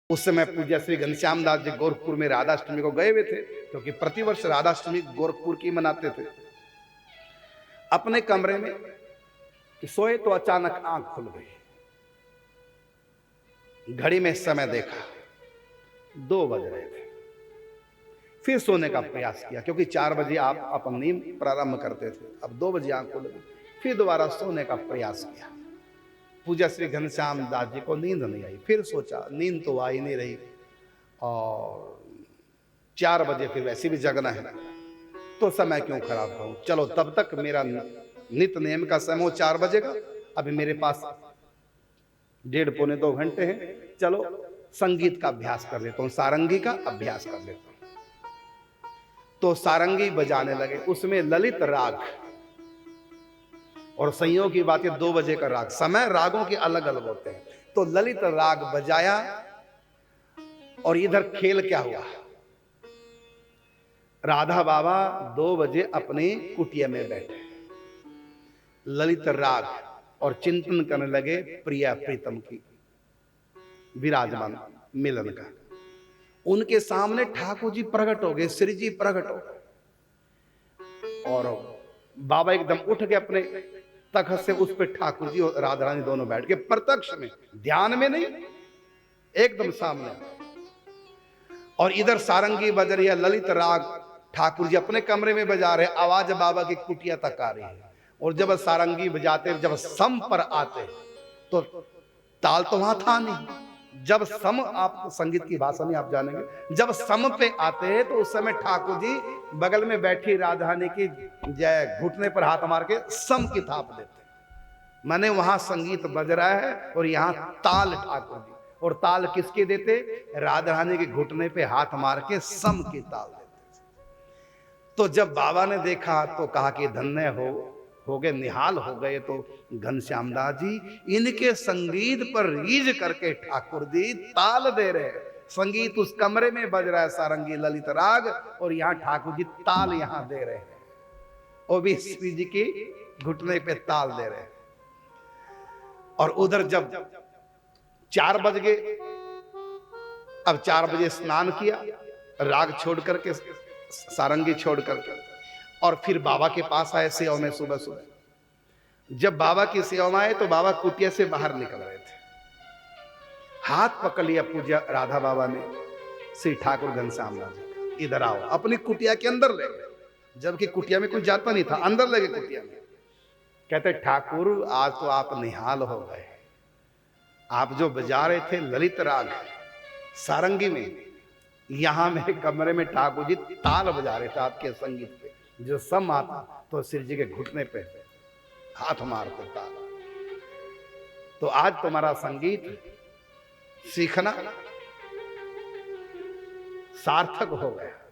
उस समय पूज्य श्री घनश्याम दास जी गोरखपुर में राधाष्टमी को गए हुए थे, क्योंकि प्रतिवर्ष राधाष्टमी गोरखपुर की मनाते थे। अपने कमरे में सोए तो अचानक आंख खुल गई। घड़ी में समय देखा, 2 बज रहे थे। फिर सोने का प्रयास किया, क्योंकि 4 बजे आप अपनी नींद प्रारंभ करते थे। अब 2 बजे आंख खुल गई। फिर दोबारा सोने का प्रयास किया। पूज्य श्री घनश्याम दास जी को नींद नहीं आई। फिर सोचा नींद तो आ ही नहीं रही, और 4 बजे फिर वैसे भी जगना है, तो समय क्यों खराब करूं, चलो तब तक मेरा नित्य नियम का समय हो 4 बजे का, अभी मेरे पास 1.5 पौने 2 घंटे हैं, चलो संगीत का अभ्यास कर लेता हूं, सारंगी का अभ्यास कर लेता हूं। तो सारंगी बजाने लगे, उसमें ललित राग, और संयोग की बात है 2 बजे का राग, समय रागों के अलग अलग होते हैं। तो ललित राग बजाया, और इधर खेल क्या हुआ, राधा बाबा 2 बजे अपनी कुटिया में बैठे, ललित राग और चिंतन करने लगे प्रिया प्रीतम की विराजमान मिलन का। उनके सामने ठाकुर जी प्रकट हो गए, श्री जी प्रकट हो गए, और बाबा एकदम उठ के अपने तखत से उस पे ठाकुर जी और राधा रानी दोनों बैठ के प्रत्यक्ष में, ध्यान में नहीं, एकदम सामने। और इधर सारंगी बज रही है, ललित राग ठाकुर जी अपने कमरे में बजा रहे, आवाज बाबा की कुटिया तक आ रही है। और जब सारंगी बजाते, जब सम पर आते, तो ताल तो वहां था नहीं। जब सम, आप संगीत की भाषा नहीं आप जानेंगे, जब सम पे आते तो उस समय ठाकुर जी बगल में बैठी राधारानी की जय घुटने पर हाथ मार के सम की थाप देते। माने वहां संगीत बज रहा है और यहां ताल ठाकुर जी, और ताल किसके देते, राधारानी के घुटने पे हाथ मार के सम की ताल देते। तो जब बाबा ने देखा तो कहा कि धन्य हो गए, निहाल हो गए। तो घनश्याम दास जी इनके संगीत पर रीझ करके ठाकुर जी ताल दे रहे हैं। संगीत उस कमरे में बज रहा है, सारंगी ललित राग, और यहाँ ठाकुर जी ताल यहाँ दे रहे हैं, और भी श्री जी की घुटने पे ताल दे रहे हैं। और उधर जब 4 बज गए, अब 4 बजे स्नान किया, राग छोड़ करके, सारंगी छोड़ करके, और फिर बाबा के पास आए सेवा में सुबह सुबह। जब बाबा की सेवा में आए तो बाबा कुटिया से बाहर निकल रहे थे, हाथ पकड़ लिया पूज्य राधा बाबा ने श्री ठाकुर घनश्याम दास जी, इधर आओ, अपनी कुटिया के अंदर ले गए, जबकि कुटिया में कुछ जाता नहीं था, अंदर लगे कुटिया में। कहते ठाकुर आज तो आप निहाल हो गए, आप जो बजा रहे थे ललित राग सारंगी में, यहां मेरे कमरे में ठाकुर जी ताल बजा रहे थे आपके संगीत पे, जो सम आता तो श्री जी के घुटने पे हाथ मारते ताल। तो आज तुम्हारा संगीत सीखना सार्थक हो गया।